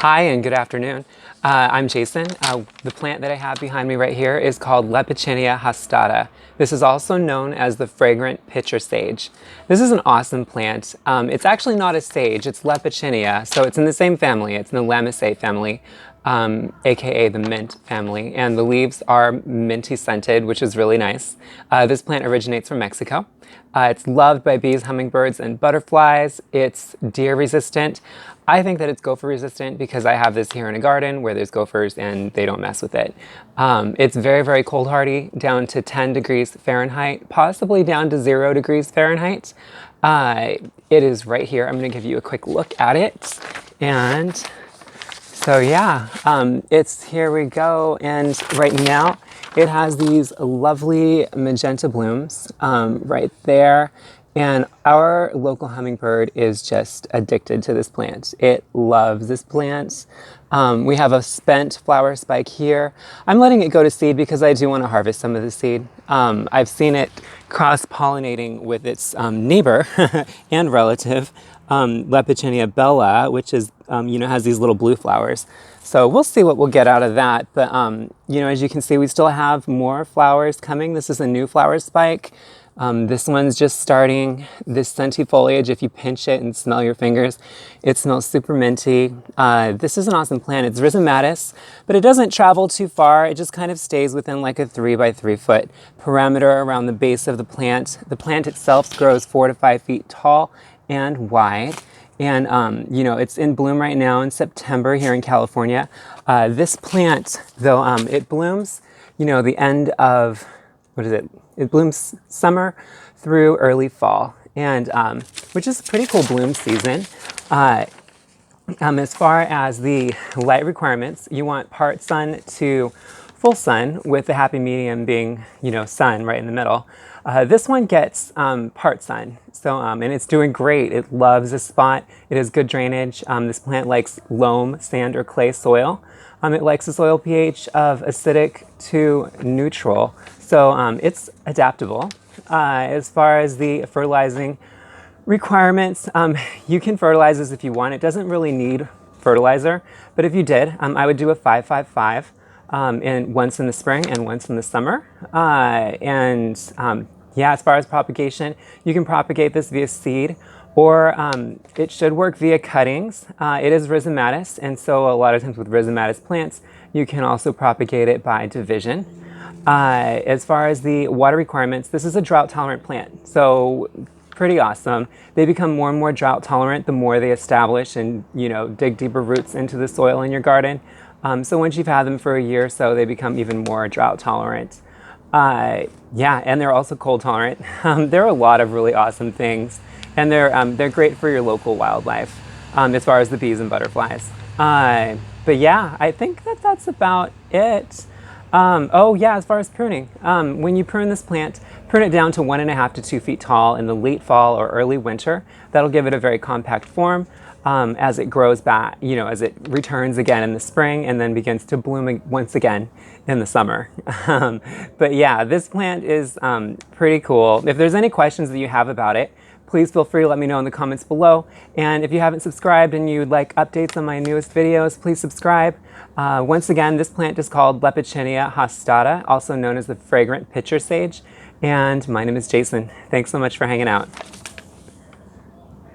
Hi and good afternoon. I'm Jason. The plant that I have behind me right here is called Lepechinia hastata. This is also known as the Fragrant Pitcher Sage. This is an awesome plant. It's actually not a sage, it's Lepechinia, so it's in the same family. It's in the Lamiaceae family, aka the mint family, and the leaves are minty scented, which is really nice. This plant originates from Mexico. It's loved by bees, hummingbirds, and butterflies. It's deer resistant. I think that it's gopher resistant because I have this here in a garden where there's gophers and they don't mess with it. It's very, very cold hardy, down to 10 degrees Fahrenheit, possibly down to 0 degrees Fahrenheit. It is right here. I'm going to give you a quick look at it. And so yeah, here we go. And right now it has these lovely magenta blooms right there. And our local hummingbird is just addicted to this plant. It loves this plant. We have a spent flower spike here. I'm letting it go to seed because I do want to harvest some of the seed. I've seen it cross-pollinating with its neighbor and relative, Lepechinia bella, which is, has these little blue flowers. So we'll see what we'll get out of that. But, as you can see, we still have more flowers coming. This is a new flower spike. This one's just starting. This scenty foliage, if you pinch it and smell your fingers, it smells super minty. This is an awesome plant. It's rhizomatous, but it doesn't travel too far. It just kind of stays within like a 3 by 3 foot perimeter around the base of the plant. The plant itself grows 4 to 5 feet tall and wide. And, it's in bloom right now in September here in California. This plant, though, it blooms, the end of, it blooms summer through early fall, and which is a pretty cool bloom season. As far as the light requirements, you want part sun to full sun, with the happy medium being, sun right in the middle. This one gets part sun, so and it's doing great. It loves this spot. It has good drainage. This plant likes loam, sand, or clay soil. It likes a soil pH of acidic to neutral, so it's adaptable. As far as the fertilizing requirements, you can fertilize this if you want. It doesn't really need fertilizer, but if you did, I would do a 5-5-5, and once in the spring and once in the summer. As far as propagation, you can propagate this via seed, or it should work via cuttings. It is rhizomatous, and so a lot of times with rhizomatous plants, you can also propagate it by division. As far as the water requirements, this is a drought-tolerant plant, so pretty awesome. They become more and more drought-tolerant the more they establish and, dig deeper roots into the soil in your garden. So once you've had them for a year or so, they become even more drought-tolerant. And they're also cold-tolerant. There are a lot of really awesome things, and they're great for your local wildlife, as far as the bees and butterflies. But yeah, I think that's about it. As far as pruning, when you prune this plant, prune it down to 1.5 to 2 feet tall in the late fall or early winter. That'll give it a very compact form. As it grows back, as it returns again in the spring and then begins to bloom once again in the summer. But yeah, this plant is pretty cool. If there's any questions that you have about it, please feel free to let me know in the comments below. And if you haven't subscribed and you'd like updates on my newest videos, please subscribe. Once again, this plant is called Lepechinia hastata, also known as the Fragrant Pitcher Sage. And my name is Jason. Thanks so much for hanging out.